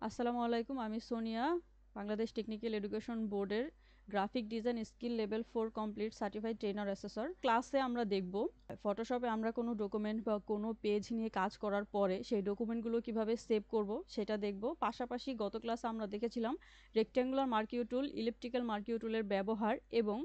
আসসালামু আলাইকুম, আমি সোনিয়া, বাংলাদেশ টেকনিক্যাল এডুকেশন বোর্ডের graphic design skill level 4 complete certified trainer assessor. ক্লাসে আমরা দেখব ফটোশপে আমরা কোনো ডকুমেন্ট বা কোনো পেজ নিয়ে কাজ করার পরে সেই ডকুমেন্টগুলো কিভাবে সেভ করব সেটা দেখব। পাশাপাশি গত ক্লাসে আমরা দেখেছিলাম রেক্ট্যাঙ্গুলার মার্কিউ টুল, ইলিপ্টিক্যাল মার্কিউ টুলের ব্যবহার এবং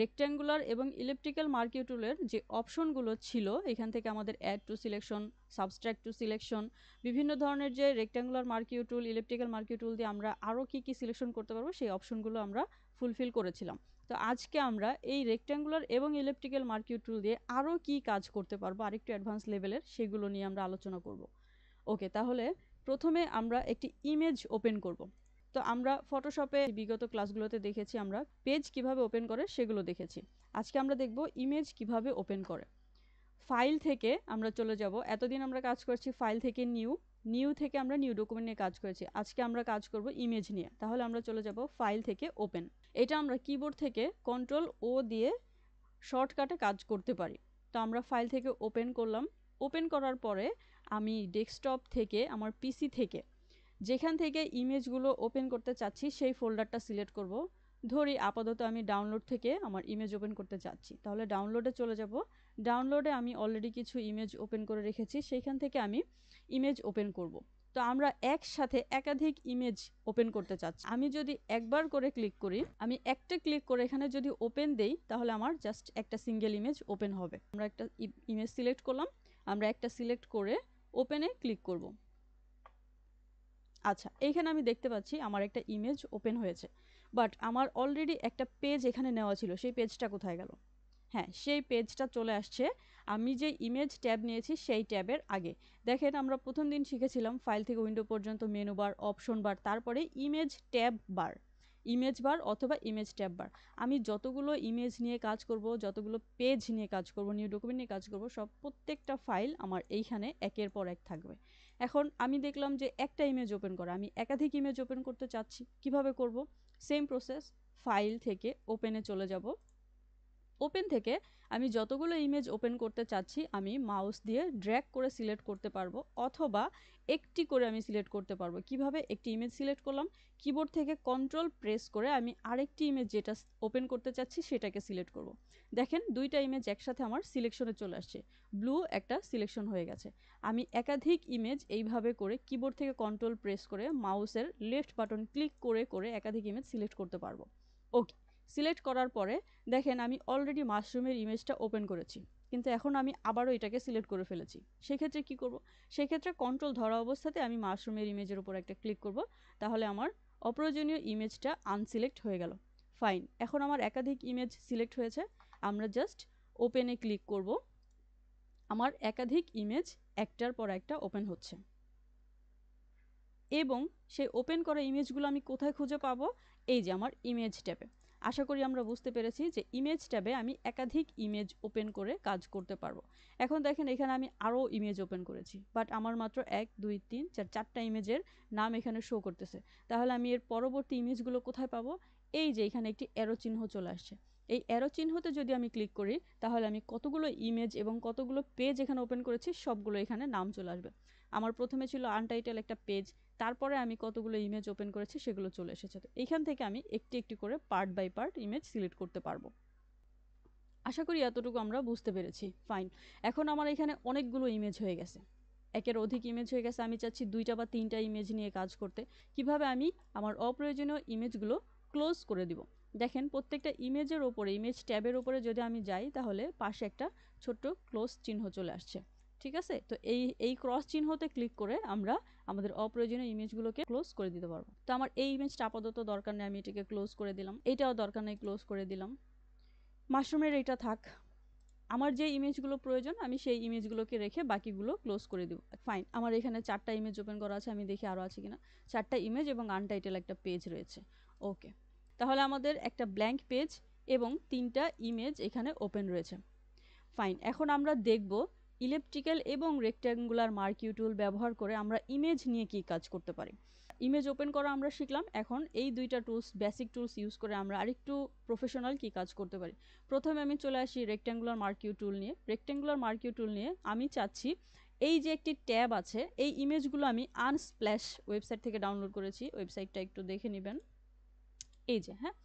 রেক্ট্যাঙ্গুলার এবং ইলিপ্টিক্যাল মার্কিউ টুলের যে অপশনগুলো ছিল এখান থেকে আমাদের add to selection, subtract to selection, বিভিন্ন ধরনের যে রেক্ট্যাঙ্গুলার মার্কিউ টুল, ইলিপ্টিক্যাল মার্কিউ টুল দিয়ে আমরা আরও কী সিলেকশন করতে পারবো সেই অপশনগুলো আমরা ফুলফিল করেছিলাম। তো আজকে আমরা এই রেক্ট্যাঙ্গুলার এবং ইলিপ্টিক্যাল মার্কিউ টুল দিয়ে আরও কী কাজ করতে পারবো, আরেকটু অ্যাডভান্স লেভেলের, সেগুলো নিয়ে আমরা আলোচনা করব। ওকে, তাহলে প্রথমে আমরা একটি ইমেজ ওপেন করব। তো আমরা ফটোশপে বিগত ক্লাসগুলোতে দেখেছি আমরা পেজ কিভাবে ওপেন করে সেগুলো দেখেছি। আজকে আমরা দেখব ইমেজ কিভাবে ওপেন করে। ফাইল থেকে আমরা চলে যাব। এতদিন আমরা কাজ করছি ফাইল থেকে নিউ থেকে আমরা নিউ ডকুমেন্ট নিয়ে কাজ করেছি। আজকে আমরা কাজ করব ইমেজ নিয়ে। তাহলে আমরা চলে যাব ফাইল থেকে ওপেন। এটা আমরা কিবোর্ড থেকে Ctrl+O দিয়ে শর্টকাটে কাজ করতে পারি। তো আমরা ফাইল থেকে ওপেন করলাম। ওপেন করার পরে আমি ডেস্কটপ থেকে আমার পিসি থেকে যেখান থেকে ইমেজগুলো ওপেন করতে চাচ্ছি সেই ফোল্ডারটা সিলেক্ট করব। ধরি আপাতত আমি ডাউনলোড থেকে আমার ইমেজ ওপেন করতে চাচ্ছি, তাহলে ডাউনলোডে চলে যাব। ডাউনলোডে আমি অলরেডি কিছু ইমেজ ওপেন করে রেখেছি, সেইখান থেকে আমি ইমেজ ওপেন করব। তো আমরা একসাথে একাধিক ইমেজ ওপেন করতে চাচ্ছি। আমি যদি একবার করে ক্লিক করি, আমি একটা ক্লিক করে এখানে যদি ওপেন দেই তাহলে আমার জাস্ট একটা সিঙ্গেল ইমেজ ওপেন হবে। আমরা একটা ইমেজ সিলেক্ট করলাম, আমরা একটা সিলেক্ট করে ওপেনে ক্লিক করব। আচ্ছা, এইখানে আমি দেখতে পাচ্ছি আমার একটা ইমেজ ওপেন হয়েছে, বাট আমার অলরেডি একটা পেজ এখানে নেওয়া ছিল, সেই পেজটা কোথায় গেল? হ্যাঁ, সেই পেজটা চলে আসছে আমি যে ইমেজ ট্যাব নিয়েছি সেই ট্যাবের আগে। দেখেন, আমরা প্রথম দিন শিখেছিলাম ফাইল থেকে উইন্ডো পর্যন্ত মেনু বার, অপশন বার, তারপরে ইমেজ ট্যাব বার, ইমেজ বার অথবা ইমেজ ট্যাব বার। আমি যতগুলো ইমেজ নিয়ে কাজ করব, যতগুলো পেজ নিয়ে কাজ করব, নিউ ডকুমেন্ট নিয়ে কাজ করব, সব প্রত্যেকটা ফাইল আমার এইখানে একের পর এক থাকবে। এখন আমি দেখলাম যে একটা ইমেজ ওপেন করা, আমি একাধিক ইমেজ ওপেন করতে চাচ্ছি, কিভাবে করব? সেম প্রসেস, ফাইল থেকে ওপেনে চলে যাব। ওপেন থেকে আমি যতগুলো ইমেজ ওপেন করতে চাচ্ছি আমি মাউস দিয়ে ড্র্যাগ করে সিলেক্ট করতে পারবো, অথবা একটি করে আমি সিলেক্ট করতে পারবো। কিভাবে? একটি ইমেজ সিলেক্ট করলাম, কিবোর্ড থেকে কন্ট্রোল প্রেস করে আমি আরেকটি ইমেজ যেটা ওপেন করতে চাচ্ছি সেটাকে সিলেক্ট করব। দেখেন, দুইটা ইমেজ একসাথে আমার সিলেকশনে চলে আসছে, ব্লু একটা সিলেকশন হয়ে গেছে। আমি একাধিক ইমেজ এইভাবে করে কিবোর্ড থেকে কন্ট্রোল প্রেস করে মাউসের লেফট বাটন ক্লিক করে করে একাধিক ইমেজ সিলেক্ট করতে পারবো। ওকে, সিলেক্ট করার পরে দেখেন আমি অলরেডি মাশরুমের ইমেজটা ওপেন করেছি, কিন্তু এখন আমি আবারও এটাকে সিলেক্ট করে ফেলেছি। সেক্ষেত্রে কি করব? সেক্ষেত্রে কন্ট্রোল ধরা অবস্থাতে আমি মাশরুমের ইমেজের উপর একটা ক্লিক করব, তাহলে আমার অপ্রয়োজনীয় ইমেজটা আনসিলেক্ট হয়ে গেল। ফাইন, এখন আমার একাধিক ইমেজ সিলেক্ট হয়েছে, আমরা জাস্ট ওপেনে ক্লিক করব। আমার একাধিক ইমেজ একটার পর একটা ওপেন হচ্ছে, এবং সেই ওপেন করা ইমেজগুলো আমি কোথায় খুঁজে পাবো? এই যে আমার ইমেজ ট্যাবে। আশা করি আমরা বুঝতে পেরেছি যে ইমেজ ট্যাবে আমি একাধিক ইমেজ ওপেন করে কাজ করতে পারবো। এখন দেখেন, এখানে আমি আরও ইমেজ ওপেন করেছি, বাট আমার মাত্র 1 2 3 4 চারটা ইমেজের নাম এখানে শো করতেছে। তাহলে আমি এর পরবর্তী ইমেজগুলো কোথায় পাবো? এই যে এখানে একটি অ্যারো চিহ্ন চলে আসছে, এই অ্যারো চিহ্নতে যদি আমি ক্লিক করি তাহলে আমি কতগুলো ইমেজ এবং কতগুলো পেজ এখানে ওপেন করেছি সবগুলো এখানে নাম চলে আসবে। আমার প্রথমে ছিল আনটাইটেল একটা পেজ, তারপরে আমি কতগুলো ইমেজ ওপেন করেছি সেগুলো চলে এসেছে। তো এইখান থেকে আমি একটি একটি করে part by part image select করতে পারবো। আশা করি এতটুকু আমরা বুঝতে পেরেছি। ফাইন, এখন আমার এখানে অনেকগুলো ইমেজ হয়ে গেছে, একের অধিক ইমেজ হয়ে গেছে। আমি চাচ্ছি 2টা বা 3টা ইমেজ নিয়ে কাজ করতে। কিভাবে আমি আমার অপ্রয়োজনীয় ইমেজগুলো ক্লোজ করে দিব? দেখেন, প্রত্যেকটা ইমেজের ওপরে, ইমেজ ট্যাবের ওপরে যদি আমি যাই তাহলে পাশে একটা ছোট্ট ক্লোজ চিহ্ন চলে আসছে। ঠিক আছে, তো এই ক্রস চিহ্নতে ক্লিক করে আমরা আমাদের অপ্রয়োজনীয় ইমেজগুলোকে ক্লোজ করে দিতে পারবো। তো আমার এই ইমেজটা আপাতত দরকার নেই, আমি এটাকে ক্লোজ করে দিলাম। এটাও দরকার নেই, ক্লোজ করে দিলাম। মাশরুমের এটা থাক, আমার যে ইমেজগুলো প্রয়োজন আমি সেই ইমেজগুলোকে রেখে বাকিগুলো ক্লোজ করে দিব। ফাইন, আমার এখানে 4টা ইমেজ ওপেন করা আছে, আমি দেখি আরও আছে কিনা। 4টা ইমেজ এবং আনটাইটেল একটা পেজ রয়েছে। ওকে, তাহলে আমাদের একটা ব্ল্যাঙ্ক পেজ এবং 3টা ইমেজ এখানে ওপেন রয়েছে। ফাইন, এখন আমরা দেখব ইলিপ্টিক্যাল এবং রেক্ট্যাঙ্গুলার মার্কিউ টুল ব্যবহার করে আমরা ইমেজ নিয়ে কি কাজ করতে পারি। ইমেজ ওপেন করা আমরা শিখলাম, এখন এই দুইটা টুলস, বেসিক টুলস ইউজ করে আমরা আরেকটু প্রফেশনাল কি কাজ করতে পারি। প্রথমে আমি চলে আসি রেক্ট্যাঙ্গুলার মার্কিউ টুল নিয়ে। রেক্ট্যাঙ্গুলার মার্কিউ টুল নিয়ে আমি চাচ্ছি এই যে একটি ট্যাব আছে, এই ইমেজগুলো আমি আনস্প্ল্যাশ ওয়েবসাইট থেকে ডাউনলোড করেছি। ওয়েবসাইটটা একটু দেখে নেবেন। এই যে হ্যাঁ,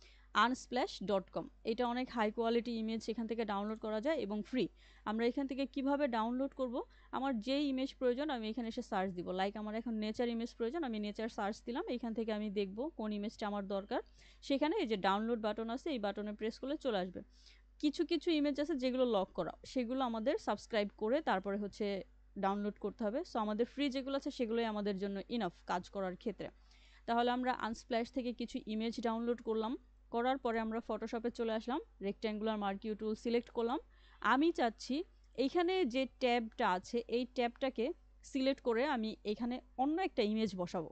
unsplash.com, এটা অনেক হাই কোয়ালিটি ইমেজ এখান থেকে ডাউনলোড করা যায় এবং ফ্রি। আমরা এখান থেকে কিভাবে ডাউনলোড করব, আমার যেই ইমেজ প্রয়োজন আমি এখানে এসে সার্চ দিব। লাইক আমার এখন নেচার ইমেজ প্রয়োজন, আমি নেচার সার্চ দিলাম। এখান থেকে আমি দেখব কোন ইমেজটা আমার দরকার। সেখানে এই যে ডাউনলোড বাটন আছে, এই বাটনে প্রেস করলে চলে আসবে। কিছু কিছু ইমেজ আছে যেগুলো লক করা, সেগুলো আমাদের সাবস্ক্রাইব করে তারপরে হচ্ছে ডাউনলোড করতে হবে। সো আমাদের ফ্রি যেগুলো আছে সেগুলোই আমাদের জন্য ইনাফ কাজ করার ক্ষেত্রে। তাহলে আমরা আনস্প্ল্যাশ থেকে কিছু ইমেজ ডাউনলোড করলাম। করার পরে আমরা ফটোশপে চলে আসলাম, রেক্ট্যাঙ্গুলার মার্কিউ টুল সিলেক্ট করলাম। আমি চাচ্ছি এইখানে যে ট্যাবটা আছে এই ট্যাবটাকে সিলেক্ট করে আমি এখানে অন্য একটা ইমেজ বসাবো।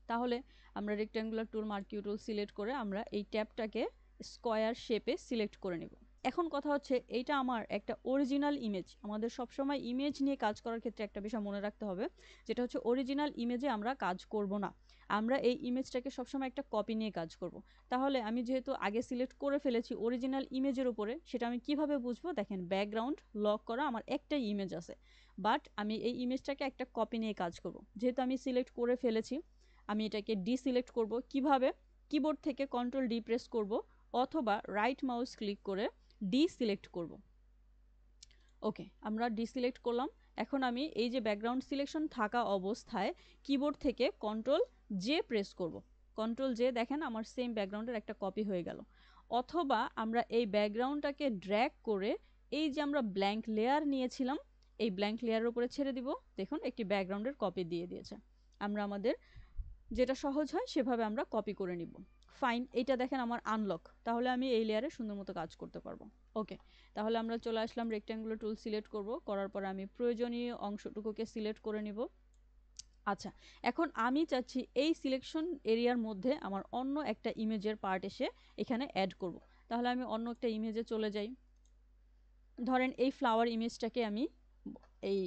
তাহলে আমরা রেক্ট্যাঙ্গুলার টুল মার্কিউ টুল সিলেক্ট করে আমরা এই ট্যাবটাকে স্কোয়ার শেপে সিলেক্ট করে নেব। এখন কথা হচ্ছে এইটা আমার একটা অরিজিনাল ইমেজ। আমাদের সবসময় ইমেজ নিয়ে কাজ করার ক্ষেত্রে একটা বিষয় মনে রাখতে হবে, যেটা হচ্ছে অরিজিনাল ইমেজে আমরা কাজ করব না, আমরা এই ইমেজটাকে সবসময় একটা কপি নিয়ে কাজ করব। তাহলে আমি যেহেতু আগে সিলেক্ট করে ফেলেছি অরিজিনাল ইমেজের উপরে, সেটা আমি কিভাবে বুঝবো? দেখেন ব্যাকগ্রাউন্ড লক করা আমার একটাই ইমেজ আছে, বাট আমি এই ইমেজটাকে একটা কপি নিয়ে কাজ করব। যেহেতু আমি সিলেক্ট করে ফেলেছি, আমি এটাকে ডিসিলেক্ট করব। কিভাবে? কিবোর্ড থেকে কন্ট্রোল ডি প্রেস করব অথবা রাইট মাউস ক্লিক করে ডিসিলেক্ট করব। ওকে, আমরা ডিসিলেক্ট করলাম। এখন আমি এই যে ব্যাকগ্রাউন্ড সিলেকশন থাকা অবস্থায় কিবোর্ড থেকে কন্ট্রোল জে প্রেস করব। কন্ট্রোল জে, দেখেন আমার সেম ব্যাকগ্রাউন্ডের একটা কপি হয়ে গেল। অথবা আমরা এই ব্যাকগ্রাউন্ডটাকে ড্র্যাগ করে এই যে আমরা ব্ল্যাঙ্ক লেয়ার নিয়েছিলাম এই ব্ল্যাঙ্ক লেয়ারের উপরে ছেড়ে দিব। দেখুন একটি ব্যাকগ্রাউন্ডের কপি দিয়ে দিয়েছে। আমরা আমাদের যেটা সহজ হয় সেভাবে আমরা কপি করে নিব। ফাইন, এইটা দেখেন আমার আনলক, তাহলে আমি এই লেয়ারে সুন্দর মতো কাজ করতে পারবো। ওকে, তাহলে আমরা চলে আসলাম, রেক্ট্যাঙ্গুলার টুল সিলেক্ট করব। করার পরে আমি প্রয়োজনীয় অংশটুকুকে সিলেক্ট করে নিব। আচ্ছা, এখন আমি চাচ্ছি এই সিলেকশন এরিয়ার মধ্যে আমার অন্য একটা ইমেজের পার্ট এসে এখানে অ্যাড করব। তাহলে আমি অন্য একটা ইমেজে চলে যাই। ধরেন এই ফ্লাওয়ার ইমেজটাকে আমি এই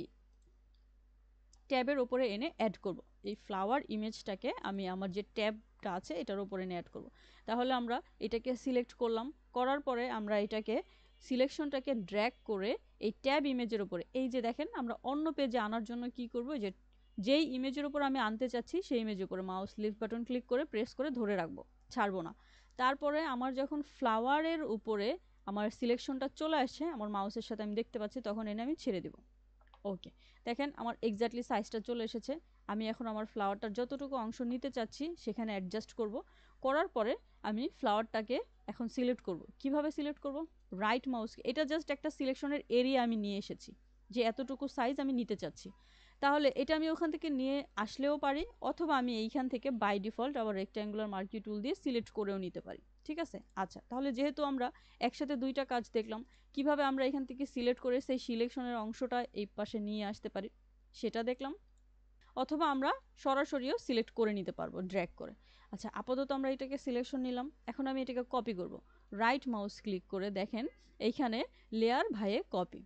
ট্যাবের উপরে এনে অ্যাড করব। এই ফ্লাওয়ার ইমেজটাকে আমি আমার যে ট্যাবটা আছে এটার উপরে এনে অ্যাড করব। তাহলে আমরা এটাকে সিলেক্ট করলাম। করার পরে আমরা এটাকে সিলেকশনটাকে ড্র্যাগ করে এই ট্যাব ইমেজের উপরে, এই যে দেখেন আমরা অন্য পেজে আনার জন্য কি করব, যে যেই ইমেজের উপর আমি আনতে চাচ্ছি সেই ইমেজের উপরে মাউস লিফট বাটন ক্লিক করে প্রেস করে ধরে রাখবো, ছাড়বো না। তারপরে আমার যখন ফ্লাওয়ারের উপরে আমার সিলেকশনটা চলে আসছে, আমার মাউসের সাথে আমি দেখতে পাচ্ছি, তখন এনে আমি ছেড়ে দেব। ওকে, দেখেন আমার এক্স্যাক্টলি সাইজটা চলে এসেছে। আমি এখন আমার ফ্লাওয়ারটার যতটুকু অংশ নিতে চাচ্ছি সেখানে অ্যাডজাস্ট করব। করার পরে আমি ফ্লাওয়ারটাকে এখন সিলেক্ট করব। কিভাবে সিলেক্ট করব? রাইট মাউস, এটা জাস্ট একটা সিলেকশনের এরিয়া আমি নিয়ে এসেছি, যে এতটুকু সাইজ আমি নিতে চাচ্ছি। তাহলে এটা আমি ওখান থেকে নিয়ে আসলেও পারি, অথবা আমি এইখান থেকে বাই ডিফল্ট আবার রেক্ট্যাঙ্গুলার মার্কি টুল দিয়ে সিলেক্ট করেও নিতে পারি। ঠিক আছে? আচ্ছা, তাহলে যেহেতু আমরা একসাথে দুইটা কাজ দেখলাম, কিভাবে আমরা এখান থেকে সিলেক্ট করে সেই সিলেকশনের অংশটা এই পাশে নিয়ে আসতে পারি সেটা দেখলাম, অথবা আমরা সরাসরিও সিলেক্ট করে নিতে পারবো ড্র্যাগ করে। আচ্ছা, আপাতত আমরা এটাকে সিলেকশন নিলাম। এখন আমি এটাকে কপি করব। রাইট মাউস ক্লিক করে দেখেন এইখানে লেয়ার ভাইয়ে কপি,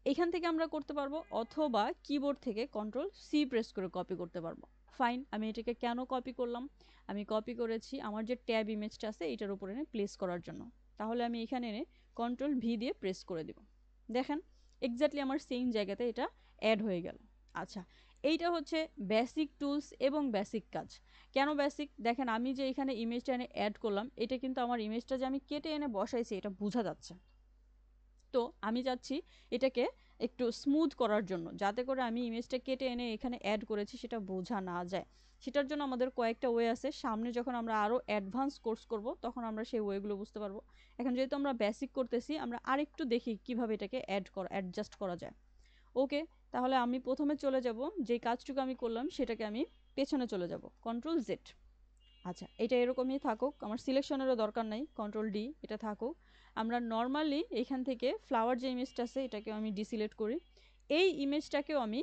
এখান থেকে আমরা করতে পারবো, অথবা কিবোর্ড থেকে কন্ট্রোল সি প্রেস করে কপি করতে পারবো। ফাইন, আমি এটাকে কেন কপি করলাম? আমি কপি করেছি আমার যে ট্যাব ইমেজটা আছে এটার উপরে এনে প্লেস করার জন্য। তাহলে আমি এখানে এনে কন্ট্রোল ভি দিয়ে প্রেস করে দিব। দেখেন এক্স্যাক্টলি আমার সেম জায়গাতে এটা অ্যাড হয়ে গেল। আচ্ছা, এইটা হচ্ছে বেসিক টুলস এবং বেসিক কাজ। কেন বেসিক? দেখেন আমি যে এখানে ইমেজটা এনে অ্যাড করলাম, এটা কিন্তু আমার ইমেজটা যে আমি কেটে এনে বসাইছি এটা বোঝা যাচ্ছে। তো আমি চাচ্ছি এটাকে একটু স্মুথ করার জন্য, যাতে করে আমি ইমেজটা কেটে এনে এখানে অ্যাড করেছি সেটা বোঝা না যায়। সেটার জন্য আমাদের কয়েকটা ওয়ে আছে, সামনে যখন আমরা আরও অ্যাডভান্স কোর্স করব তখন আমরা সেই ওয়েগুলো বুঝতে পারবো। এখন যেহেতু আমরা বেসিক করতেছি, আমরা আরেকটু দেখি কিভাবে এটাকে অ্যাডজাস্ট করা যায়। ওকে, তাহলে আমি প্রথমে চলে যাব, যে কাজটুকু আমি করলাম সেটাকে আমি পেছনে চলে যাব, কন্ট্রোল জেড। আচ্ছা, এটা এরকমই থাকুক, আমার সিলেকশনেরও দরকার নাই, কন্ট্রোল ডি, এটা থাকুক। আমরা নর্মালি এখান থেকে ফ্লাওয়ার যে ইমেজটা আছে এটাকে আমি ডিসিলেক্ট করি। এই ইমেজটাকেও আমি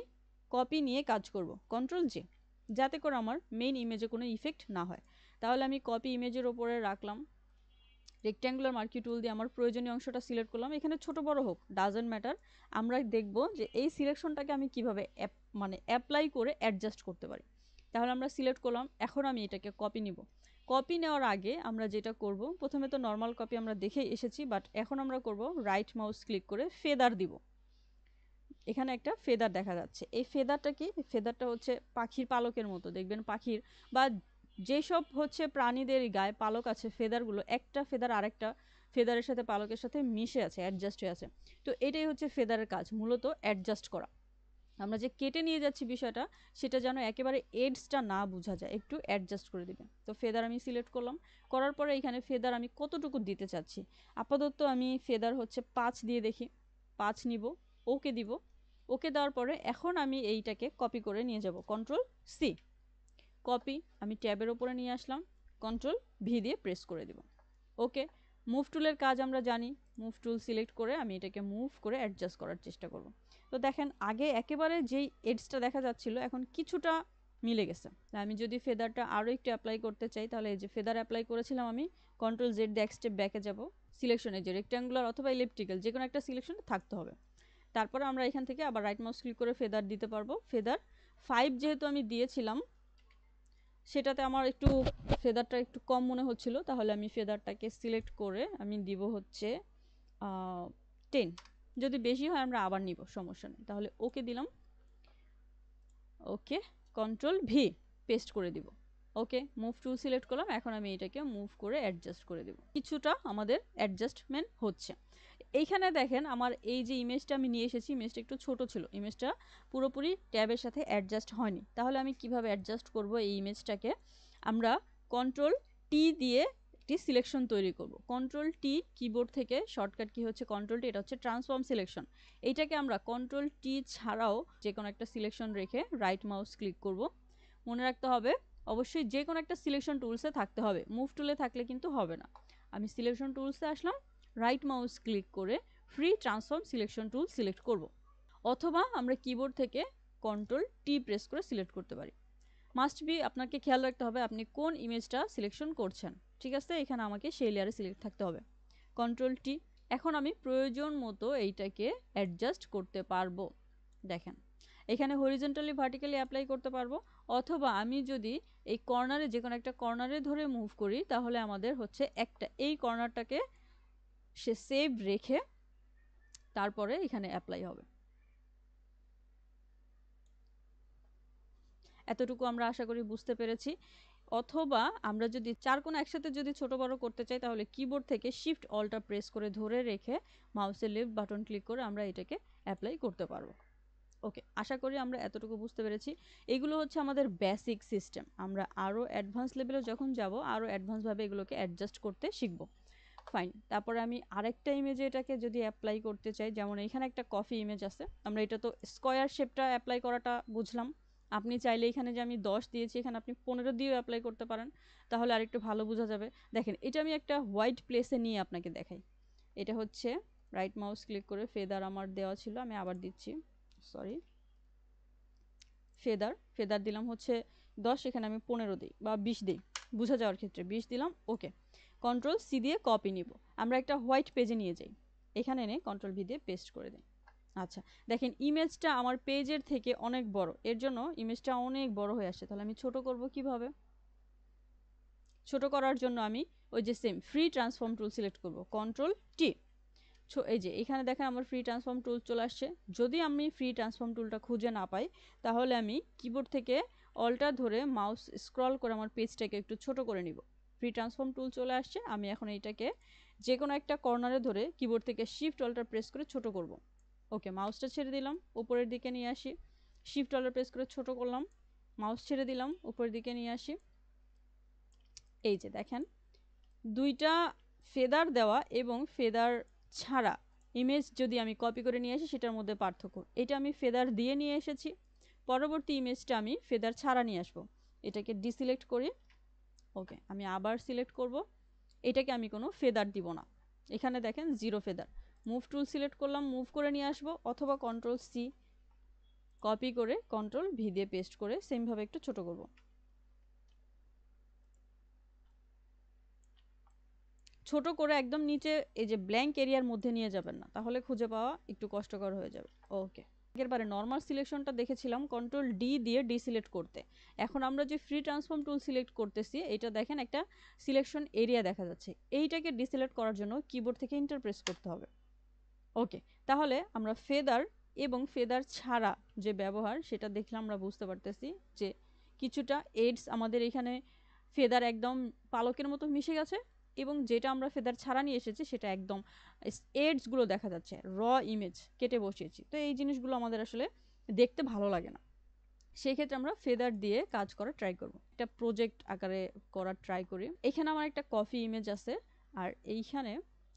কপি নিয়ে কাজ করব, কন্ট্রোল জে, যাতে করে আমার মেইন ইমেজে কোনো ইফেক্ট না হয়। তাহলে আমি কপি ইমেজের ওপরে রাখলাম, রেক্ট্যাঙ্গুলার মার্কি টুল দিয়ে আমার প্রয়োজনীয় অংশটা সিলেক্ট করলাম। এখানে ছোট বড় হোক ডাজন্ট ম্যাটার, আমরা দেখব যে এই সিলেকশনটাকে আমি কিভাবে অ্যাপ্লাই করে অ্যাডজাস্ট করতে পারি। তাহলে আমরা সিলেক্ট করলাম, এখন আমি এটাকে কপি নিব। কপি নেওয়ার আগে আমরা যেটা করব, প্রথমে তো নর্মাল কপি আমরা দেখে এসেছি, বাট এখন আমরা করব রাইট মাউস ক্লিক করে ফেদার দিব। এখানে একটা ফেদার দেখা যাচ্ছে। এই ফেদারটা কি? ফেদারটা হচ্ছে পাখির পালকের মতো। দেখবেন পাখির বা যেসব হচ্ছে প্রাণীদের গায়ে পালক আছে, ফেদারগুলো একটা ফেদার আরেকটা ফেদারের সাথে পালকের সাথে মিশে আছে, অ্যাডজাস্ট হয়ে আছে। তো এটাই হচ্ছে ফেদারের কাজ, মূলত অ্যাডজাস্ট করা। আমরা যে কেটে নিয়ে যাচ্ছি বিষয়টা, সেটা যেন একেবারে এডসটা না বোঝা যায়, একটু অ্যাডজাস্ট করে দিবেন। তো ফেদার আমি সিলেক্ট করলাম, করার পরে এখানে ফেদার আমি কতটুকু দিতে চাচ্ছি। আপাতত আমি ফেদার হচ্ছে 5 দিয়ে দেখি, 5 নিব, ওকে দিব। ওকে দেওয়ার পরে এখন আমি এইটাকে কপি করে নিয়ে যাব, কন্ট্রোল সি, কপি। আমি ট্যাবের ওপরে নিয়ে আসলাম, কন্ট্রোল ভি দিয়ে প্রেস করে দিব। ওকে, মুভ টুলের কাজ আমরা জানি। মুভ টুল সিলেক্ট করে আমি এটাকে মুভ করে অ্যাডজাস্ট করার চেষ্টা করব। তো দেখেন আগে একেবারে যেই এডসটা দেখা যাচ্ছিল এখন কিছুটা মিলে গেছে। আমি যদি ফেদারটা আরও একটু অ্যাপ্লাই করতে চাই, তাহলে এই যে ফেদার অ্যাপ্লাই করেছিলাম আমি, কন্ট্রোল জেড দিয়ে এক স্টেপ ব্যাকে যাব। সিলেকশনে যে রেক্ট্যাঙ্গুলার অথবা ইলেকট্রিক্যাল যে কোনো একটা সিলেকশন থাকতে হবে। তারপরে আমরা এখান থেকে আবার রাইট মাউস ক্লিক করে ফেদার দিতে পারবো। ফেদার 5 যেহেতু আমি দিয়েছিলাম, সেটাতে আমার একটু ফেদারটা একটু কম মনে হচ্ছিল, তাহলে আমি ফেদারটাকে সিলেক্ট করে আমি দিব হচ্ছে 10। যদি বেশি হয় আমরা আবার নিব, সমস্যা নেই। তাহলে ওকে দিলাম, ওকে, কন্ট্রোল ভি পেস্ট করে দিব। ওকে, মুভ টুল সিলেক্ট করলাম, এখন আমি এটাকে মুভ করে অ্যাডজাস্ট করে দেব। কিছুটা আমাদের অ্যাডজাস্টমেন্ট হচ্ছে। এইখানে দেখেন আমার এই যে ইমেজটা আমি নিয়ে এসেছি, ইমেজটা একটু ছোট ছিল, ইমেজটা পুরোপুরি ট্যাবের সাথে অ্যাডজাস্ট হয়নি। তাহলে আমি কিভাবে অ্যাডজাস্ট করব এই ইমেজটাকে? আমরা কন্ট্রোল টি দিয়ে একটি সিলেকশন তৈরি করব। কন্ট্রোল টি, কিবোর্ড থেকে শর্টকাট কি হচ্ছে কন্ট্রোল টি, এটা হচ্ছে ট্রান্সফর্ম সিলেকশন। এইটাকে আমরা কন্ট্রোল টি ছাড়াও যে কোনো একটা সিলেকশন রেখে রাইট মাউস ক্লিক করব। মনে রাখতে হবে অবশ্যই যে কোনো একটা সিলেকশন টুলসে থাকতে হবে, মুভ টুলে থাকলে কিন্তু হবে না। আমি সিলেকশন টুলসে আসলাম, রাইট মাউস ক্লিক করে free transform selection tool select করব। অথবা আমরা কিবোর্ড থেকে কন্ট্রোল টি প্রেস করে সিলেক্ট করতে পারি। মাস্ট বি আপনাকে খেয়াল রাখতে হবে আপনি কোন ইমেজটা সিলেকশন করছেন। ঠিক আছে, এখানে আমাকে সেই লেয়ারে সিলেক্ট থাকতে হবে। Control T. এখন আমি প্রয়োজন মতো এইটাকে অ্যাডজাস্ট করতে পারবো। দেখেন এখানে হরিজন্টালি ভার্টিক্যালি অ্যাপ্লাই করতে পারবো, অথবা আমি যদি এই কর্নারে যে কোনো একটা কর্নারে ধরে মুভ করি, তাহলে আমাদের হচ্ছে একটা এই কর্নারটাকে সে সেভ রেখে তারপরে এখানে অ্যাপ্লাই হবে। এতটুকু আমরা আশা করি বুঝতে পেরেছি। অথবা আমরা যদি চার কোণ একসাথে যদি ছোট বড় করতে চাই, তাহলে কিবোর্ড থেকে শিফট অল্টা প্রেস করে ধরে রেখে মাউসের লেফট বাটন ক্লিক করে আমরা এটাকে অ্যাপ্লাই করতে পারবো। ওকে, আশা করি আমরা এতটুকু বুঝতে পেরেছি। এগুলো হচ্ছে আমাদের বেসিক সিস্টেম। আমরা আরও অ্যাডভান্স লেভেলে যখন যাব, আরও অ্যাডভান্সভাবে এগুলোকে অ্যাডজাস্ট করতে শিখব। ফাইন, তারপরে আমি আরেকটা ইমেজে এটাকে যদি অ্যাপ্লাই করতে চাই, যেমন এখানে একটা কফি ইমেজ আছে, আমরা এটা তো স্কোয়ার শেপটা অ্যাপ্লাই করাটা বুঝলাম। আপনি চাইলে এখানে যে আমি 10 দিয়েছি, এখানে আপনি 15 দিয়েও অ্যাপ্লাই করতে পারেন, তাহলে আরেকটু ভালো বোঝা যাবে। দেখেন এটা আমি একটা হোয়াইট প্লেসে নিয়ে আপনাকে দেখাই। এটা হচ্ছে রাইট মাউস ক্লিক করে ফেদার আমার দেওয়া ছিল, আমি আবার দিচ্ছি, সরি, ফেদার দিলাম হচ্ছে 10, এখানে আমি 15 দিই বা 20 দিই, বোঝা যাওয়ার ক্ষেত্রে 20 দিলাম। ওকে, কন্ট্রোল সি দিয়ে কপি নিব, আমরা একটা হোয়াইট পেজে নিয়ে যাই, এখানে এনে কন্ট্রোল ভি দিয়ে পেস্ট করে দিই। আচ্ছা, দেখেন ইমেজটা আমার পেজের থেকে অনেক বড়, এর জন্য ইমেজটা অনেক বড় হয়ে আসছে। তাহলে আমি ছোট করব কিভাবে? ছোট করার জন্য আমি ওই যে same free transform tool select করব, কন্ট্রোল টি। এই যে এখানে দেখেন আমার ফ্রি ট্রান্সফর্ম টুল চলে আসছে। যদি আমি ফ্রি ট্রান্সফর্ম টুলটা খুঁজে না পাই, তাহলে আমি কিবোর্ড থেকে অল্টা ধরে মাউস স্ক্রল করে আমার পেজটাকে একটু ছোট করে নিব। ফ্রি ট্রান্সফর্ম টুল চলে আসছে, আমি এখন এইটাকে যে কোনো একটা কর্নারে ধরে কিবোর্ড থেকে শিফট অল্টার প্রেস করে ছোট করব। ওকে, মাউসটা ছেড়ে দিলাম, উপরের দিকে নিয়ে আসি, শিফট অল্টার প্রেস করে ছোট করলাম, মাউস ছেড়ে দিলাম, উপরের দিকে নিয়ে আসি। এই যে দেখেন দুইটা ফেদার দেওয়া এবং ফেদার ছাড়া ইমেজ যদি আমি কপি করে নিয়ে আসি, সেটার মধ্যে পার্থক্য। এটা আমি ফেদার দিয়ে নিয়ে এসেছি, পরবর্তী ইমেজটা আমি ফেদার ছাড়া নিয়ে আসবো। এটাকে ডিসিলেক্ট করি। ওকে, আমি আবার সিলেক্ট করব, এটাকে আমি কোনো ফেদার দিব না। এখানে দেখেন zero feather. Move tool select করলাম, মুভ করে নিয়ে আসবো, অথবা কন্ট্রোল সি, কপি করে কন্ট্রোল ভি দিয়ে পেস্ট করে সেমভাবে একটু ছোট করব। ছোট করে একদম নিচে এই যে ব্ল্যাঙ্ক এরিয়ার মধ্যে নিয়ে যাবেন না, তাহলে খুঁজে পাওয়া একটু কষ্টকর হয়ে যাবে। ওকে, এরবারে নর্মাল সিলেকশনটা দেখেছিলাম কন্ট্রোল ডি দিয়ে ডিসিলেক্ট করতে। এখন আমরা যে ফ্রি ট্রান্সফর্ম টুল সিলেক্ট করতেছি, এটা দেখেন একটা সিলেকশন এরিয়া দেখা যাচ্ছে। এইটাকে ডিসিলেক্ট করার জন্য কিবোর্ড থেকে এন্টার প্রেস করতে হবে। ওকে, তাহলে আমরা ফেদার এবং ফেদার ছাড়া যে ব্যবহার সেটা দেখলে আমরা বুঝতে পারতেছি যে কিছুটা এডস আমাদের এখানে ফেদার একদম পালকের মতো মিশে গেছে এবং যেটা আমরা ফেদার ছাড়া নিয়ে এসেছি সেটা একদম এডসগুলো দেখা যাচ্ছে, র ইমেজ কেটে বসিয়েছি। তো এই জিনিসগুলো আমাদের আসলে দেখতে ভালো লাগে না, সেই ক্ষেত্রে আমরা ফেদার দিয়ে কাজ করা ট্রাই করব। এটা প্রজেক্ট আকারে করার ট্রাই করি। এখানে আমার একটা কফি ইমেজ আছে, আর এইখানে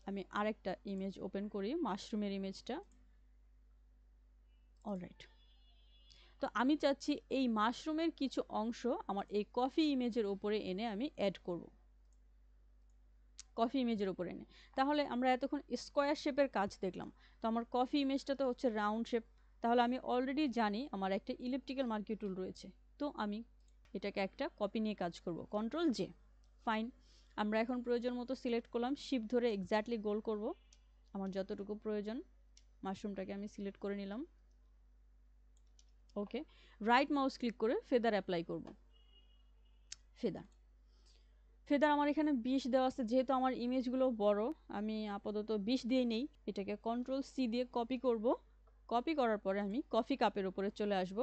আমি আরেকটা ইমেজ ওপেন করি, মাশরুমের ইমেজটা। অলরাইট, তো আমি চাচ্ছি এই মাশরুমের কিছু অংশ আমার এই কফি ইমেজের উপরে এনে আমি অ্যাড করব, কফি ইমেজের উপরে এনে। তাহলে আমরা এতক্ষণ স্কোয়ার শেপের কাজ দেখলাম, তো আমার কফি ইমেজটা তো হচ্ছে রাউন্ড শেপ। তাহলে আমি অলরেডি জানি আমার একটা ইলিপ্টিক্যাল মার্কিউ টুল রয়েছে, তো আমি এটাকে একটা কপি নিয়ে কাজ করব, কন্ট্রোল জে। ফাইন, আমরা এখন প্রয়োজন মতো সিলেক্ট করলাম, শিফট ধরে এক্স্যাক্টলি গোল করব, আমার যতটুকু প্রয়োজন মাশরুমটাকে আমি সিলেক্ট করে নিলাম। ওকে, রাইট মাউস ক্লিক করে ফেদার অ্যাপ্লাই করব। ফেদার ফেদার আমার এখানে 20 দেওয়া আছে, যেহেতু আমার ইমেজগুলো বড় আমি আপাতত 20 দিয়ে নেই। এটাকে কন্ট্রোল সি দিয়ে কপি করব। কপি করার পরে আমি কফি কাপের উপরে চলে আসব।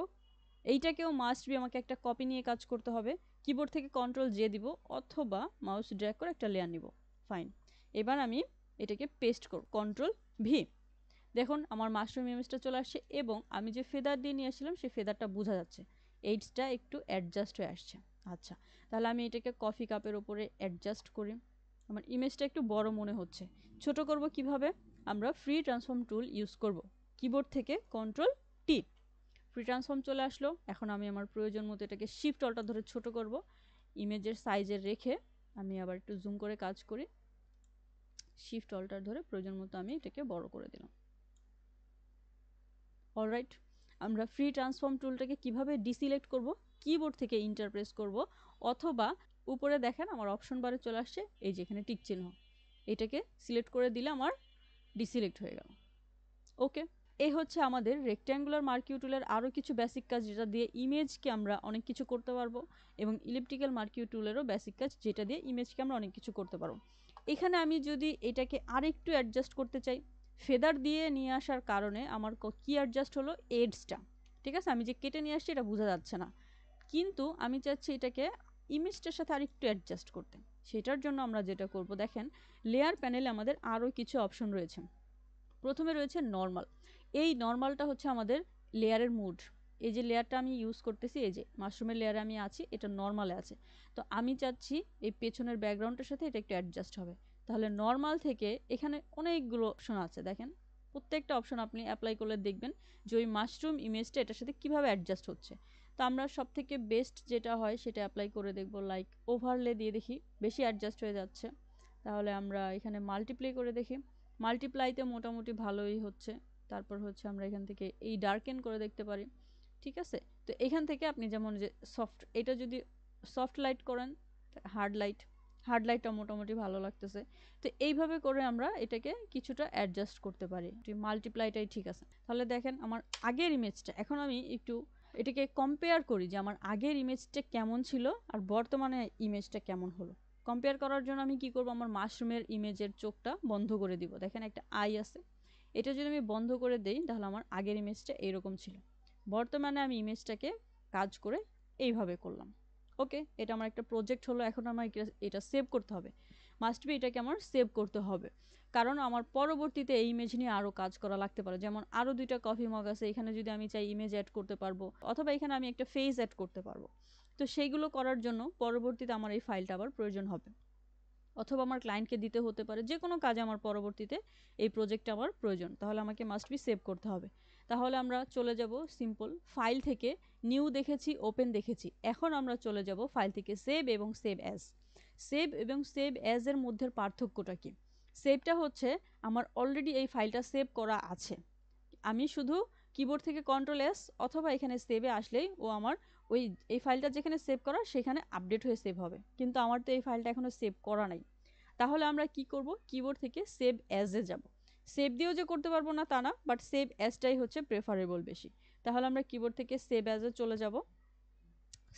এইটাকেও মাস্ট বি আমাকে একটা কপি নিয়ে কাজ করতে হবে। কিবোর্ড থেকে কন্ট্রোল জে দিব অথবা মাউস ড্র্যাগ করে একটা লেয়ার নিব। ফাইন, এবার আমি এটাকে পেস্ট করব, কন্ট্রোল ভি। দেখুন আমার মাশরুম ইমেজটা চলে আসছে এবং আমি যে ফেদার দিয়ে নিয়ে আসছিলাম সেই ফেদারটা বোঝা যাচ্ছে, এইডসটা একটু অ্যাডজাস্ট হয়ে আসছে। আচ্ছা, তাহলে আমি এটাকে কফি কাপের উপরে অ্যাডজাস্ট করি। আমার ইমেজটা একটু বড় মনে হচ্ছে, ছোট করব কিভাবে? আমরা ফ্রি ট্রান্সফর্ম টুল ইউজ করব। কিবোর্ড থেকে কন্ট্রোল টি, ফ্রি ট্রান্সফর্ম চলে আসলো। এখন আমি আমার প্রয়োজন মতো এটাকে শিফট অল্টার ধরে ছোট করব, ইমেজের সাইজে রেখে আমি আবার একটু জুম করে কাজ করি, শিফট অল্টার ধরে প্রয়োজন মতো আমি এটাকে বড় করে দিলাম। অলরাইট, আমরা ফ্রি ট্রান্সফর্ম টুলটাকে কিভাবে ডিসিলেক্ট করব? কিবোর্ড থেকে ইন্টার প্রেস করব অথবা উপরে দেখেন আমার অপশন বারে চলে আসছে এই যেখানে টিক চিহ্ন, এটাকে সিলেক্ট করে দিলে আমার ডিসিলেক্ট হয়ে গেল। ওকে, এই হচ্ছে আমাদের রেক্ট্যাঙ্গুলার মার্কিউ টুলের আরও কিছু বেসিক কাজ, যেটা দিয়ে ইমেজকে আমরা অনেক কিছু করতে পারবো, এবং ইলিপ্টিক্যাল মার্কিউ টুলেরও বেসিক কাজ, যেটা দিয়ে ইমেজকে আমরা অনেক কিছু করতে পারবো। এখানে আমি যদি এটাকে আরেকটু অ্যাডজাস্ট করতে চাই, ফেদার দিয়ে নিয়ে আসার কারণে আমার কি অ্যাডজাস্ট হলো? এডসটা, ঠিক আছে, আমি যে কেটে নিয়ে আসছি এটা বোঝা যাচ্ছে না, কিন্তু আমি চাচ্ছি এটাকে ইমেজটার সাথে আরেকটু অ্যাডজাস্ট করতে। সেটার জন্য আমরা যেটা করব, দেখেন লেয়ার প্যানেলে আমাদের আরও কিছু অপশন রয়েছে। প্রথমে রয়েছে নর্মাল, এই নর্মালটা হচ্ছে আমাদের লেয়ারের মুড। এই যে লেয়ারটা আমি ইউজ করতেছি, এই যে মাশরুমের লেয়ারে আমি আছি, এটা নর্মালে আছে। তো আমি চাচ্ছি এই পেছনের ব্যাকগ্রাউন্ডের সাথে এটা একটু অ্যাডজাস্ট হবে। তাহলে নর্মাল থেকে এখানে অনেকগুলো অপশন আছে, দেখেন প্রত্যেকটা অপশন আপনি অ্যাপ্লাই করলে দেখবেন যে ওই মাশরুম ইমেজটা এটার সাথে কীভাবে অ্যাডজাস্ট হচ্ছে। তো আমরা সব থেকে বেস্ট যেটা হয় সেটা অ্যাপ্লাই করে দেখব, লাইক ওভারলে দিয়ে দেখি বেশি অ্যাডজাস্ট হয়ে যাচ্ছে। তাহলে আমরা এখানে মাল্টিপ্লাই করে দেখি, মাল্টিপ্লাইতে মোটামুটি ভালোই হচ্ছে। তারপর হচ্ছে আমরা এখান থেকে এই ডার্কেন করে দেখতে পারি, ঠিক আছে। তো এখান থেকে আপনি যেমন যে সফট, এটা যদি সফট লাইট করেন, হার্ড লাইটটা মোটামুটি ভালো লাগতেছে। তো এইভাবে করে আমরা এটাকে কিছুটা অ্যাডজাস্ট করতে পারি, মাল্টিপ্লাইটাই ঠিক আছে। তাহলে দেখেন আমার আগের ইমেজটা, এখন আমি একটু এটাকে কম্পেয়ার করি যে আমার আগের ইমেজটা কেমন ছিল আর বর্তমানে ইমেজটা কেমন হলো। কম্পেয়ার করার জন্য আমি কি করব, আমার মাশরুমের ইমেজের চোখটা বন্ধ করে দিব, দেখেন একটা আই আছে, এটা যদি আমি বন্ধ করে দেই তাহলে আমার আগের ইমেজটা এরকম ছিল। বর্তমানে আমি ইমেজটাকে কাজ করে এইভাবে করলাম। ওকে, এটা আমার একটা প্রজেক্ট হলো, এখন আমার এটা সেভ করতে হবে, মাস্ট বি এটাকে আমার সেভ করতে হবে, কারণ আমার পরবর্তীতে এই ইমেজ নিয়ে আরও কাজ করা লাগতে পারে। যেমন আরও 2টা কফি মগ আছে, এখানে যদি আমি চাই ইমেজ অ্যাড করতে পারবো, অথবা এখানে আমি একটা ফেস অ্যাড করতে পারবো। তো সেইগুলো করার জন্য পরবর্তীতে আমার এই ফাইলটা আবার প্রয়োজন হবে, অথবা আমার ক্লায়েন্টকে দিতে হতে পারে, যে কোনো কাজে আমার পরবর্তীতে এই প্রজেক্টটা আমার প্রয়োজন, তাহলে আমাকে মাস্ট বি সেভ করতে হবে। তাহলে আমরা চলে যাব সিম্পল ফাইল থেকে, নিউ দেখেছি, ওপেন দেখেছি, এখন আমরা চলে যাব ফাইল থেকে সেভ এবং সেভ অ্যাজ। সেভ এবং সেভ অ্যাজ এর মধ্যে পার্থক্যটা কি? সেভটা হচ্ছে আমার অলরেডি এই ফাইলটা সেভ করা আছে, আমি শুধু কিবোর্ড থেকে কন্ট্রোল এস অথবা এখানে সেভে আসলেই ও আমার এই ফাইলটা যেখানে সেভ করা সেখানে আপডেট হয়ে সেভ হবে, কিন্তু আমার তো এই ফাইলটা এখনো সেভ করা নাই। তাহলে আমরা কি করব, কিবোর্ড থেকে সেভ অ্যাজে যাব। সেভ দিয়েও যে করতে পারবো না তা না, বাট সেভ অ্যাজটাই হচ্ছে প্রেফারেবল বেশি। তাহলে আমরা কিবোর্ড থেকে সেভ অ্যাজে চলে যাব।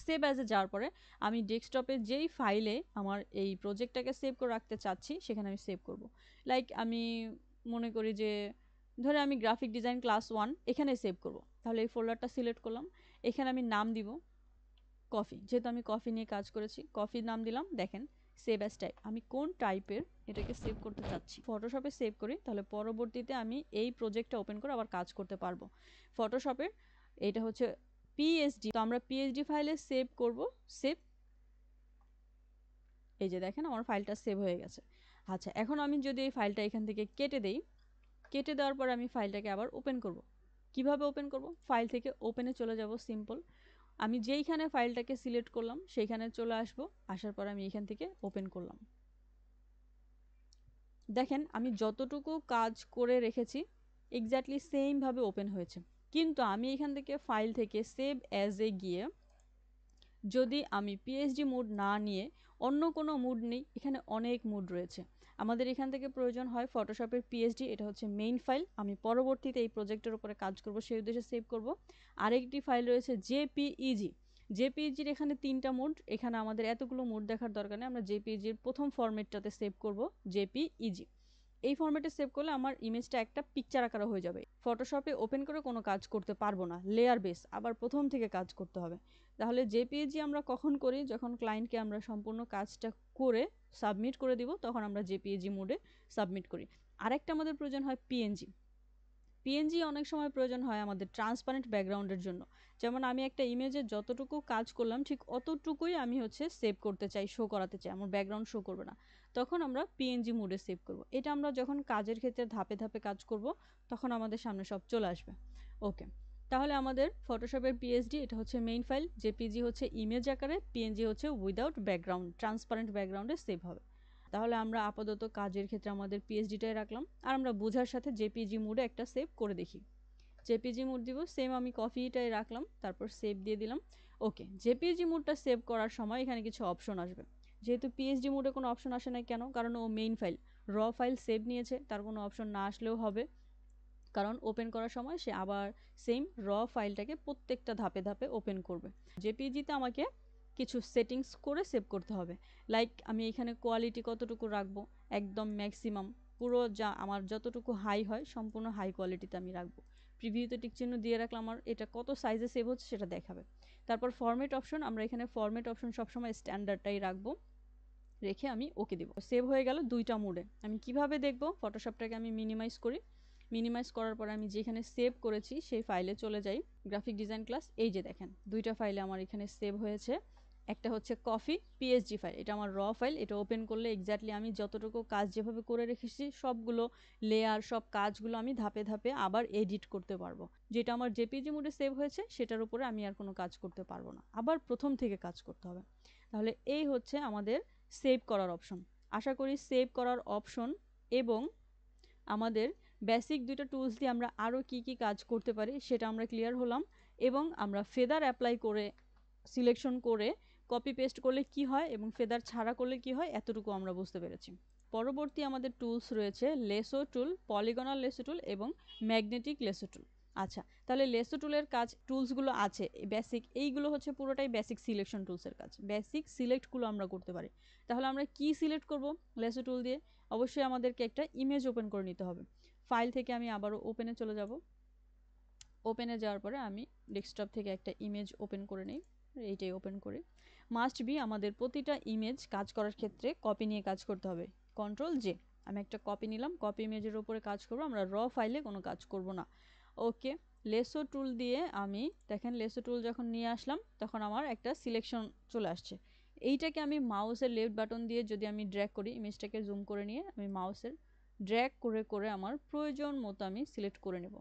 সেভ অ্যাজে যাওয়ার পরে আমি ডেস্কটপে যেই ফাইলে আমার এই প্রজেক্টটাকে সেভ করে রাখতে চাচ্ছি সেখানে আমি সেভ করব। লাইক আমি মনে করি যে ধরে আমি গ্রাফিক ডিজাইন ক্লাস 1 এখানে সেভ করব। তাহলে এই ফোল্ডারটা সিলেক্ট করলাম, এখানে আমি নাম দিব কফি, যেহেতু আমি কফি নিয়ে কাজ করেছি কফি নাম দিলাম। দেখেন সেভ অ্যাজ টাইপ, আমি কোন টাইপের এটাকে সেভ করতে চাচ্ছি ফটোশপে সেভ করি, তাহলে পরবর্তীতে আমি এই প্রজেক্টটা ওপেন করে আবার কাজ করতে পারবো। ফটোশপের এটা হচ্ছে পিএসডি, তো আমরা পিএসডি ফাইলে সেভ করব। সেভ, এই যে দেখেন আমার ফাইলটা সেভ হয়ে গেছে। আচ্ছা, এখন আমি যদি এই ফাইলটা এখান থেকে কেটে দেই, কেটে দেওয়ার পর আমি ফাইলটাকে আবার ওপেন করব। কিভাবে ওপেন করব? ফাইল থেকে ওপেনে চলে যাব, সিম্পল। আমি যেইখানে ফাইলটাকে সিলেক্ট করলাম সেইখানে চলে আসব, আসার পর আমি এখান থেকে ওপেন করলাম। দেখেন আমি যতটুকু কাজ করে রেখেছি এক্স্যাক্টলি সেম ভাবে ওপেন হয়েছে। কিন্তু আমি এখান থেকে ফাইল থেকে সেভ অ্যাজ এ গিয়ে যদি আমি পিএসডি মুড না নিয়ে অন্য কোনো মুড নেই, এখানে অনেক মুড রয়েছে। আমাদের এখান থেকে প্রয়োজন হয় ফটোশপের পিএসডি, এটা হচ্ছে মেইন ফাইল। আমি পরবর্তীতে এই প্রজেক্টের উপরে কাজ করব, সেই উদ্দেশ্যে সেভ করব। আরেকটি ফাইল রয়েছে জেপিইজি। জেপিইজির এখানে 3টা মুড, এখানে আমাদের এতগুলো মুড দেখার দরকার নেই। আমরা জেপিইজির প্রথম ফরম্যাটটাতে সেভ করব, জেপিইজি। এই ফরম্যাটে সেভ করলে আমার ইমেজটা একটা পিকচার আকারে হয়ে যাবে। ফটোশপে ওপেন করে কোনো কাজ করতে পারবো না, লেয়ার বেস, আবার প্রথম থেকে কাজ করতে হবে। তাহলে জেপিইজি আমরা কখন করি? যখন ক্লায়েন্টকে আমরা সম্পূর্ণ কাজটা করে সাবমিট করে দিব, তখন আমরা জেপিইজি মোডে সাবমিট করি। আরেকটা আমাদের প্রয়োজন হয় পিএনজি। পিএনজি অনেক সময় প্রয়োজন হয় আমাদের ট্রান্সপারেন্ট ব্যাকগ্রাউন্ডের জন্য। যেমন আমি একটা ইমেজে যতটুকু কাজ করলাম ঠিক অতটুকুই আমি হচ্ছে সেভ করতে চাই, শো করাতে চাই, আমার ব্যাকগ্রাউন্ড শো করবে না, তখন আমরা পিএনজি মোডে সেভ করব। এটা আমরা যখন কাজের ক্ষেত্রে ধাপে ধাপে কাজ করব তখন আমাদের সামনে সব চলে আসবে। ওকে, তাহলে আমাদের ফটোশপের পিএসডি এটা হচ্ছে মেইন ফাইল, জেপিজি হচ্ছে ইমেজ আকারে, পিএনজি হচ্ছে উইদাউট ব্যাকগ্রাউন্ড, ট্রান্সপারেন্ট ব্যাকগ্রাউন্ডে সেভ হবে। তাহলে আমরা আপাতত কাজের ক্ষেত্রে আমাদের পিএসডিটাই রাখলাম, আর আমরা বোঝার সাথে জেপিজি মোডে একটা সেভ করে দেখি। জেপিজি মোড দিব, সেম আমি কপিটাই রাখলাম, তারপর সেভ দিয়ে দিলাম। ওকে, জেপিজি মোডটা সেভ করার সময় এখানে কিছু অপশন আসবে। যেহেতু পিএসডি মোডে কোনো অপশন আসে না, কেন? কারণ ও মেইন ফাইল, র ফাইল সেভ নিয়েছে, তার কোনো অপশন না আসলেও হবে, কারণ ওপেন করার সময় সে আবার সেম র ফাইলটাকে প্রত্যেকটা ধাপে ধাপে ওপেন করবে। জেপিজিতে আমাকে কিছু সেটিংস করে সেভ করতে হবে। লাইক আমি এখানে কোয়ালিটি কতটুকু রাখবো, একদম ম্যাক্সিমাম, পুরো যা আমার যতটুকু হাই হয় সম্পূর্ণ হাই কোয়ালিটিতে আমি রাখবো। প্রিভিউতে টিক চিহ্ন দিয়ে রাখলাম, আমার এটা কত সাইজে সেভ হচ্ছে সেটা দেখাবে। তারপর ফরম্যাট অপশন, আমরা এখানে ফরম্যাট অপশন সবসময় স্ট্যান্ডার্ডটাই রাখবো, রেখে আমি ওকে দিব। সেভ হয়ে গেল দুইটা মোডে। আমি কিভাবে দেখব? ফটোশপটাকে আমি মিনিমাইজ করি, মিনিমাইজ করার পর আমি যেখানে সেভ করেছি সেই ফাইলে চলে যাই, গ্রাফিক ডিজাইন ক্লাস। এই যে দেখেন দুইটা ফাইলে আমার এখানে সেভ হয়েছে। একটা হচ্ছে কফি পিএসজি ফাইল, এটা আমার র ফাইল, এটা ওপেন করলে এক্স্যাক্টলি আমি যতটুকু কাজ যেভাবে করে রেখেছি সবগুলো লেয়ার সব কাজগুলো আমি ধাপে ধাপে আবার এডিট করতে পারবো। যেটা আমার জেপিজি মোডে সেভ হয়েছে সেটার উপরে আমি আর কোনো কাজ করতে পারবো না, আবার প্রথম থেকে কাজ করতে হবে। তাহলে এই হচ্ছে আমাদের সেভ করার অপশন। আশা করি সেভ করার অপশন এবং আমাদের বেসিক দুইটা টুলস দিয়ে আমরা আরও কি কি কাজ করতে পারি সেটা আমরা ক্লিয়ার হলাম, এবং আমরা ফেদার অ্যাপ্লাই করে সিলেকশন করে কপি পেস্ট করলে কি হয় এবং ফেদার ছাড়া করলে কি হয় এতটুকু আমরা বুঝতে পেরেছি। পরবর্তী আমাদের টুলস রয়েছে লেসো টুল, পলিগনাল লেসো টুল এবং ম্যাগনেটিক লেসো টুল। আচ্ছা, তাহলে লেসো টুলের কাজ টুলসগুলো আছে বেসিক, এইগুলো হচ্ছে পুরোটাই বেসিক সিলেকশন টুলসের কাজ, বেসিক সিলেক্টগুলো আমরা করতে পারি। তাহলে আমরা কি সিলেক্ট করব লেসো টুল দিয়ে? অবশ্যই আমাদেরকে একটা ইমেজ ওপেন করে নিতে হবে। ফাইল থেকে আমি আবারও ওপেনে চলে যাব, ওপেনে যাওয়ার পরে আমি ডেস্কটপ থেকে একটা ইমেজ ওপেন করে নিই, এইটাই ওপেন করি। মাস্ট বি আমাদের প্রতিটা ইমেজ কাজ করার ক্ষেত্রে কপি নিয়ে কাজ করতে হবে, কন্ট্রোল জে। আমি একটা কপি নিলাম, কপি ইমেজের উপরে কাজ করব, আমরা র ফাইলে কোনো কাজ করব না। ওকে, লেসো টুল দিয়ে আমি দেখেন লেসো টুল যখন নিয়ে আসলাম তখন আমার একটা সিলেকশন চলে আসছে। এইটাকে আমি মাউসের লেফট বাটন দিয়ে যদি আমি ড্র্যাগ করি, ইমেজটাকে জুম করে নিয়ে আমি মাউসের ড্র্যাগ করে করে আমার প্রয়োজন মতো আমি সিলেক্ট করে নেব।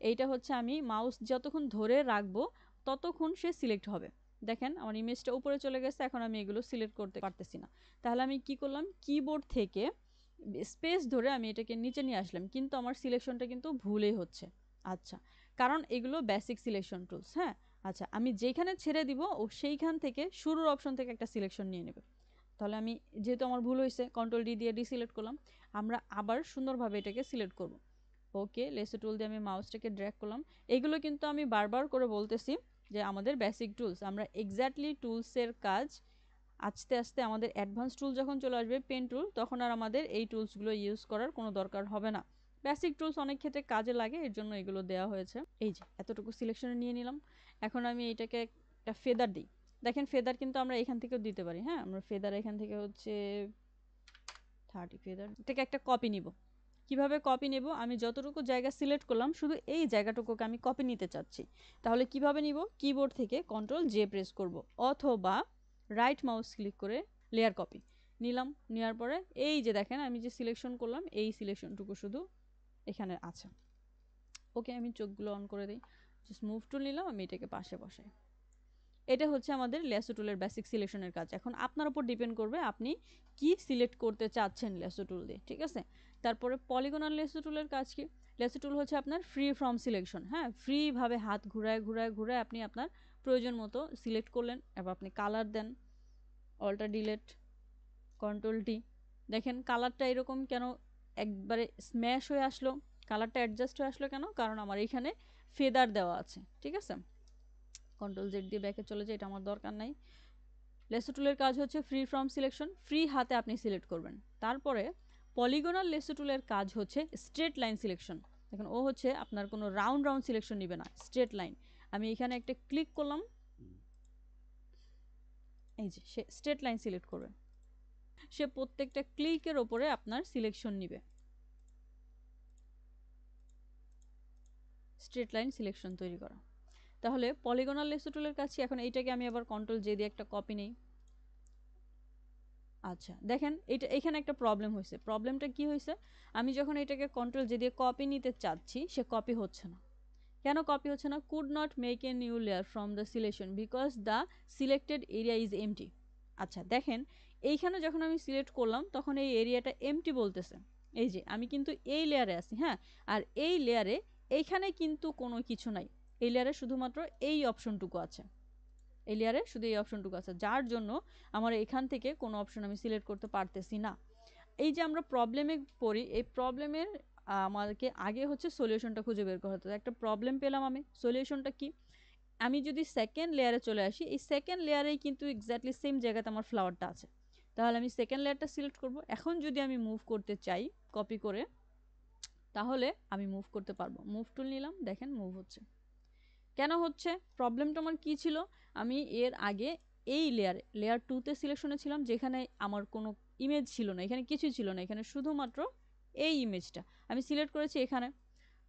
এইটা হচ্ছে আমি মাউস যতক্ষণ ধরে রাখবো ততক্ষণ সে সিলেক্ট হবে। দেখেন আমার ইমেজটা উপরে চলে গেছে, এখন আমি এগুলো সিলেক্ট করতে পারতেছি না। তাহলে আমি কি করলাম, কিবোর্ড থেকে স্পেস ধরে আমি এটাকে নিচে নিয়ে আসলাম, কিন্তু আমার সিলেকশনটা কিন্তু ভুলেই হচ্ছে। আচ্ছা, কারণ এগুলো বেসিক সিলেকশন টুলস। হ্যাঁ, আচ্ছা, আমি যেখানে ছেড়ে দিব ও সেইখান থেকে শুরুর অপশন থেকে একটা সিলেকশন নিয়ে নেবে। তাহলে আমি যেহেতু আমার ভুল হয়েছে কন্ট্রোল ডি দিয়ে ডিসিলেক্ট করলাম, আমরা আবার সুন্দরভাবে এটাকে সিলেক্ট করব। ওকে, লেসো টুল দিয়ে আমি মাউসটাকে ড্র্যাগ করলাম। এগুলো কিন্তু আমি বারবার করে বলতেছি যে আমাদের বেসিক টুলস, আমরা এক্স্যাক্টলি টুলসের কাজ আস্তে আস্তে আমাদের অ্যাডভান্স টুল যখন চলে আসবে পেন টুল, তখন আর আমাদের এই টুলসগুলো ইউজ করার কোনো দরকার হবে না। বেসিক টুলস অনেক ক্ষেত্রে কাজে লাগে, এর জন্য এগুলো দেওয়া হয়েছে। এই যে এতটুকু সিলেকশনে নিয়ে নিলাম। এখন আমি এটাকে একটা ফেদার দিই। দেখেন ফেদার কিন্তু আমরা এখান থেকেও দিতে পারি। হ্যাঁ, আমরা ফেদার এখান থেকে হচ্ছে 30 ফেদার থেকে একটা কপি নিব। কিভাবে কপি নেব? আমি যতটুকু জায়গা সিলেক্ট করলাম শুধু এই জায়গাটুকুকে আমি কপি নিতে চাচ্ছি। তাহলে কিভাবে নিব? কিবোর্ড থেকে কন্ট্রোল জে প্রেস করব, অথবা রাইট মাউস ক্লিক করে লেয়ার কপি নিলাম। নেওয়ার পরে এই যে দেখেন আমি যে সিলেকশন করলাম এই সিলেকশনটুকু শুধু এখানে আছে। ওকে, আমি চোখগুলো অন করে দিই, জাস্ট মুভ টুল নিলাম, আমি এটাকে পাশে বসাই। এটা হচ্ছে আমাদের লেসো টুলের বেসিক সিলেকশনের কাজ। এখন আপনার উপর ডিপেন্ড করবে আপনি কি সিলেক্ট করতে চাচ্ছেন লেসো টুল দিয়ে, ঠিক আছে? তারপরে পলিগনাল লেসো টুলের কাজ কি? লেসো টুল হচ্ছে আপনার ফ্রি ফ্রম সিলেকশন। হ্যাঁ, ফ্রিভাবে হাত ঘুরায় ঘুরায় ঘুরায় আপনি আপনার প্রয়োজন মতো সিলেক্ট করলেন, এবার আপনি কালার দেন, অল্টার ডিলেট, কন্ট্রোল টি। দেখেন কালারটা এরকম কেন একবারে স্ম্যাশ হয়ে আসলো, কালারটা অ্যাডজাস্ট হয়ে আসলো কেন? কারণ আমার এখানে ফেদার দেওয়া আছে, ঠিক আছে? কন্ট্রোল জেড দিয়ে ব্যাকে চলে যায়, এটা আমার দরকার নাই। লেসো টুলের কাজ হচ্ছে ফ্রি ফ্রম সিলেকশন, ফ্রি হাতে আপনি সিলেক্ট করবেন। তারপরে পলিগনাল লেসো টুলের কাজ হচ্ছে স্ট্রেট লাইন সিলেকশন। দেখুন ও হচ্ছে আপনার কোনো রাউন্ড রাউন্ড সিলেকশন নিবে না, স্ট্রেট লাইন। আমি এখানে একটা ক্লিক করলাম, এই যে সে স্ট্রেট লাইন সিলেক্ট করবে। সে প্রত্যেকটা ক্লিকের ওপরে আপনার সিলেকশন নিবে, স্ট্রেট লাইন সিলেকশন তৈরি করা। তাহলে পলিগনাল লেসো টুলের কাছে এখন এইটাকে আমি আবার কন্ট্রোল জে দিয়ে একটা কপি নেই। আচ্ছা দেখেন এটা এখানে একটা প্রবলেম হয়েছে। প্রবলেমটা কি হয়েছে? আমি যখন এটাকে কন্ট্রোল জে দিয়ে কপি নিতে চাচ্ছি সে কপি হচ্ছে না। কেন কপি হচ্ছে না? Could not make a new layer from the selection because the selected area is empty. আচ্ছা দেখেন এইখানে যখন আমি সিলেক্ট করলাম তখন এই এরিয়াটা এমটি বলতেছে। এই যে আমি কিন্তু এই লেয়ারে আছি, হ্যাঁ, আর এই লেয়ারে এইখানে কিন্তু কোনো কিছু নাই। এই লেয়ারে শুধুমাত্র এই অপশনটুকু আছে, এই লেয়ারে শুধু এই অপশনটুকু আছে, যার জন্য আমার এখান থেকে কোনো অপশন আমি সিলেক্ট করতে পারতেছি না। এই যে আমরা প্রবলেমে পড়ি, এই প্রবলেমের আমাদেরকে আগে হচ্ছে সলিউশনটা খুঁজে বের করতে হবে। একটা প্রবলেম পেলাম, আমি সলিউশনটা কি? আমি যদি সেকেন্ড লেয়ারে চলে আসি, এই সেকেন্ড লেয়ারেই কিন্তু এক্স্যাক্টলি সেম জায়গাতে আমার ফ্লাওয়ারটা আছে, তাহলে আমি সেকেন্ড লেয়ারটা সিলেক্ট করব। এখন যদি আমি মুভ করতে চাই কপি করে, তাহলে আমি মুভ করতে পারবো। মুভ টুল নিলাম, দেখেন মুভ হচ্ছে। কেন হচ্ছে? প্রবলেমটা আমার কি ছিল? আমি এর আগে এই লেয়ার 2 তে সিলেকশনে ছিলাম, যেখানে আমার কোনো ইমেজ ছিল না, এখানে কিছুই ছিল না, এখানে শুধুমাত্র এই ইমেজটা আমি সিলেক্ট করেছি এখানে।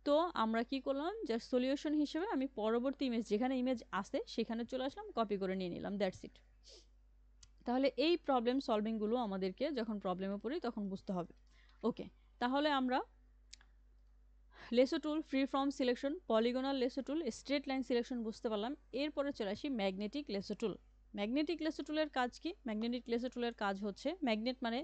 তো আমরা কি করলাম, জাস্ট সলিউশন হিসেবে আমি পরবর্তী ইমেজ যেখানে ইমেজ আসে সেখানে চলে আসলাম, কপি করে নিয়ে নিলাম, দ্যাটস ইট। তাহলে এই প্রবলেম সলভিংগুলো আমাদেরকে যখন প্রবলেমে পড়ি তখন বুঝতে হবে। ওকে, তাহলে আমরা lasso tool, free form selection, polygonal lasso tool, straight line selection বুঝতে পারলাম। এরপরে চলে আসি magnetic lasso tool. Magnetic lasso টুলের কাজ কি? ম্যাগনেটিক লেসো টুলের কাজ হচ্ছে, ম্যাগনেট মানে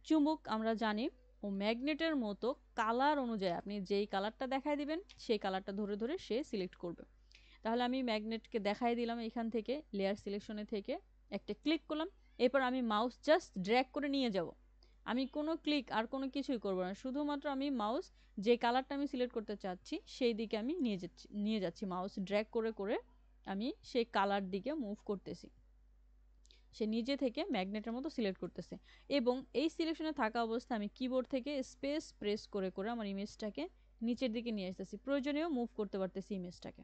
চুম্বক আমরা জানি, ও ম্যাগনেটের মতো কালার অনুযায়ী আপনি যেই কালারটা দেখায় দিবেন সেই কালারটা ধরে ধরে সে সিলেক্ট করবে। তাহলে আমি ম্যাগনেটকে দেখাই দিলাম এখান থেকে, লেয়ার সিলেকশনে থেকে একটা ক্লিক করলাম, এরপর আমি মাউস জাস্ট ড্র্যাগ করে নিয়ে যাব। আমি কোনো ক্লিক আর কোনো কিছুই করব না, শুধুমাত্র আমি মাউস যে কালারটা আমি সিলেক্ট করতে চাচ্ছি সেই দিকে আমি নিয়ে যাচ্ছি মাউস ড্র্যাগ করে করে আমি সেই কালার দিকে মুভ করতেছি। সে নিজে থেকে ম্যাগনেটের মতো সিলেক্ট করতেছে, এবং এই সিলেকশনে থাকা অবস্থায় আমি কিবোর্ড থেকে স্পেস প্রেস করে করে আমার ইমেজটাকে নিচের দিকে নিয়ে আসতেছি, প্রয়োজনীয় মুভ করতে পারতেছি ইমেজটাকে।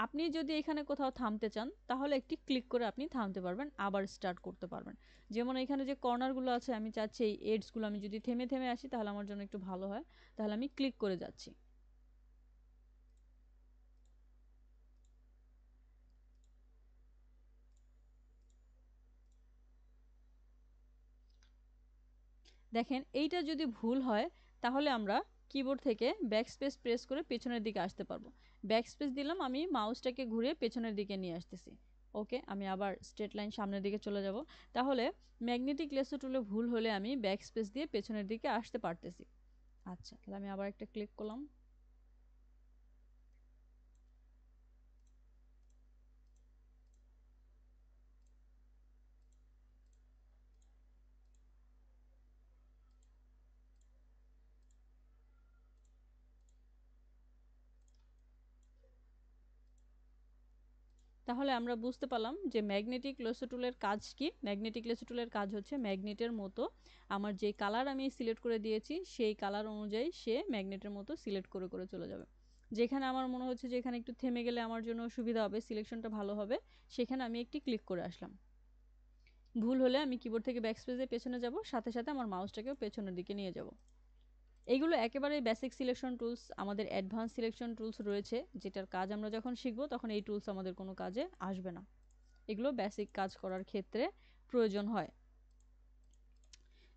আপনি যদি এখানে কোথাও থামতে চান তাহলে একটি ক্লিক করে আপনি থামতে পারবেন, আবার স্টার্ট করতে পারবেন। যেমন এখানে যে কর্নারগুলো আছে আমি চাচ্ছি এই এডসগুলো আমি যদি থেমে থেমে আসি তাহলে আমার জন্য একটু ভালো হয়, তাহলে আমি ক্লিক করে যাচ্ছি। দেখেন এইটা যদি ভুল হয় তাহলে আমরা কিবোর্ড থেকে ব্যাকস্পেস প্রেস করে পেছনের দিকে আসতে পারবো। ব্যাকস্পেস দিলাম, আমি মাউসটাকে ঘুরিয়ে পেছনের দিকে নিয়ে আসতেছি। ওকে, আমি আবার স্ট্রেট লাইন সামনের দিকে চলে যাব। তাহলে ম্যাগনেটিক লেসো টুলে ভুল হলে আমি ব্যাকস্পেস দিয়ে পেছনের দিকে আসতে পারতেছি। আচ্ছা, তাহলে আমি আবার একটা ক্লিক করলাম। তাহলে আমরা বুঝতে পারলাম যে ম্যাগনেটিক লেসো টুলের কাজ কি। ম্যাগনেটিক লেসো টুলের কাজ হচ্ছে ম্যাগনেটের মতো আমার যে কালার আমি সিলেক্ট করে দিয়েছি সেই কালার অনুযায়ী সে ম্যাগনেটের মতো সিলেক্ট করে করে চলে যাবে। যেখানে আমার মনে হচ্ছে যে এখানে একটু থেমে গেলে আমার জন্য সুবিধা হবে, সিলেকশনটা ভালো হবে, সেখানে আমি একটি ক্লিক করে আসলাম। ভুল হলে আমি কিবোর্ড থেকে ব্যাকস্পেসে পেছনে যাব, সাথে সাথে আমার মাউসটাকেও পেছনের দিকে নিয়ে যাব। এইগুলো একেবারে বেসিক সিলেকশন টুলস। আমাদের অ্যাডভান্স সিলেকশন টুলস রয়েছে যেটার কাজ আমরা যখন শিখবো তখন এই টুলস আমাদের কোনো কাজে আসবে না। এগুলো বেসিক কাজ করার ক্ষেত্রে প্রয়োজন হয়।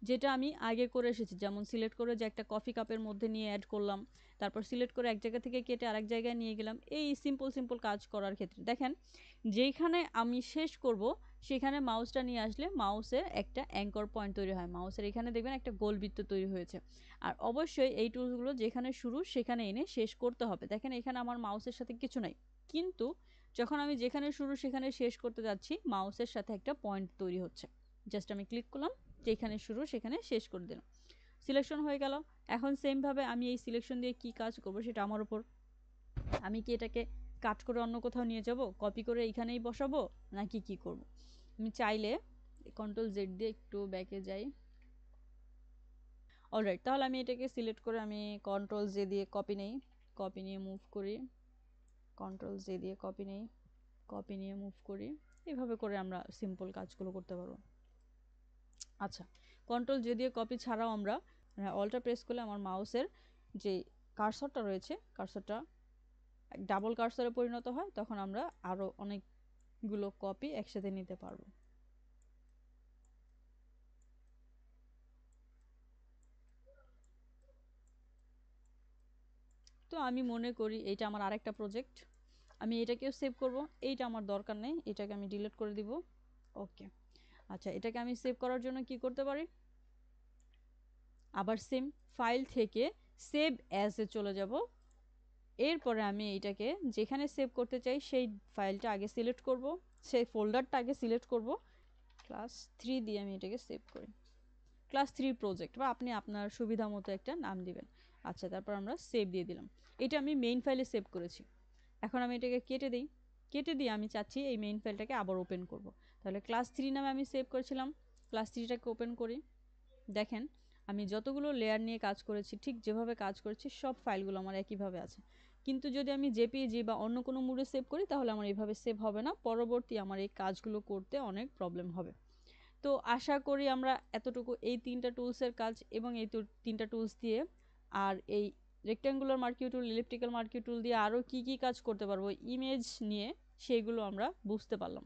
যেটা আমি আগে করে এসেছি, যেমন সিলেক্ট করে যে একটা কফি কাপের মধ্যে নিয়ে অ্যাড করলাম, তারপর সিলেক্ট করে এক জায়গা থেকে কেটে আরেক জায়গায় নিয়ে গেলাম, এই সিম্পল সিম্পল কাজ করার ক্ষেত্রে দেখেন যেইখানে আমি শেষ করব সেখানে মাউসটা নিয়ে আসলে মাউসের একটা অ্যাঙ্কর পয়েন্ট তৈরি হয়। মাউসের এখানে দেখবেন একটা গোল বৃত্ত তৈরি হয়েছে। আর অবশ্যই এই টুলসগুলো যেখানে শুরু সেখানে এনে শেষ করতে হবে। দেখেন এখানে আমার মাউসের সাথে কিছু নাই, কিন্তু যখন আমি যেখানে শুরু সেখানে শেষ করতে যাচ্ছি মাউসের সাথে একটা পয়েন্ট তৈরি হচ্ছে। জাস্ট আমি ক্লিক করলাম, যেখানে শুরু সেখানে শেষ করে দিলাম, সিলেকশন হয়ে গেল। এখন সেম ভাবে আমি এই সিলেকশন দিয়ে কি কাজ করব সেটা আমার উপর। আমি কি এটাকে কাট করে অন্য কোথাও নিয়ে যাব, কপি করে এখানেই বসাবো, নাকি কি করব? আমি চাইলে কন্ট্রোল জেড দিয়ে একটু ব্যাকে যাই। অলরাইট, তাহলে আমি এটাকে সিলেক্ট করে আমি কন্ট্রোল জে দিয়ে কপি নেই, কপি নিয়ে মুভ করি, কন্ট্রোল জে দিয়ে কপি নেই, কপি নিয়ে মুভ করি। এভাবে করে আমরা সিম্পল কাজগুলো করতে পারবো। আচ্ছা, কন্ট্রোল জে দিয়ে কপি ছাড়াও আমরা অল্টা প্রেস করলে আমার মাউসের যে কার্সরটা রয়েছে কার্সরটা ডাবল কার্সরে পরিণত হয়, তখন আমরা আরো অনেকগুলো কপি একসাথে নিতে পারবো। তো আমি মনে করি এটা আমার আরেকটা প্রজেক্ট, আমি এটাকেও সেভ করব। এইটা আমার দরকার নেই, এটাকে আমি ডিলিট করে দিব। ওকে, আচ্ছা, এটাকে আমি সেভ করার জন্য কি করতে পারি, আবার সেম ফাইল থেকে সেভ অ্যাজ এ চলে যাব। এরপরে আমি এটাকে যেখানে সেভ করতে চাই সেই ফাইলটা আগে সিলেক্ট করব, সেই ফোল্ডারটা আগে সিলেক্ট করব। ক্লাস 3 দিয়ে আমি এটাকে সেভ করি, ক্লাস 3 প্রজেক্ট, বা আপনি আপনার সুবিধা মতো একটা নাম দিবেন। আচ্ছা, তারপর আমরা সেভ দিয়ে দিলাম। এটা আমি মেইন ফাইলে সেভ করেছি। এখন আমি এটাকে কেটে দিই, কেটে দিয়ে আমি চাচ্ছি এই মেইন ফাইলটাকে আবার ওপেন করব। তাহলে ক্লাস 3 নামে আমি সেভ করেছিলাম, ক্লাস 3টাকে ওপেন করি। দেখেন আমি যতগুলো লেয়ার নিয়ে কাজ করেছি ঠিক যেভাবে কাজ করেছি সব ফাইলগুলো আমার একইভাবে আছে। কিন্তু যদি আমি জেপিইজি বা অন্য কোনো মুডে সেভ করি তাহলে আমার এইভাবে সেভ হবে না, পরবর্তী আমার এই কাজগুলো করতে অনেক প্রবলেম হবে। তো আশা করি আমরা এতটুকু এই 3টা টুলসের কাজ এবং এই 3টা টুলস দিয়ে আর এই রেক্ট্যাঙ্গুলার মার্কিউ টুল, ইলিপ্টিক্যাল মার্কিউ টুল দিয়ে আরও কি কি কাজ করতে পারবো ইমেজ নিয়ে, সেগুলো আমরা বুঝতে পারলাম।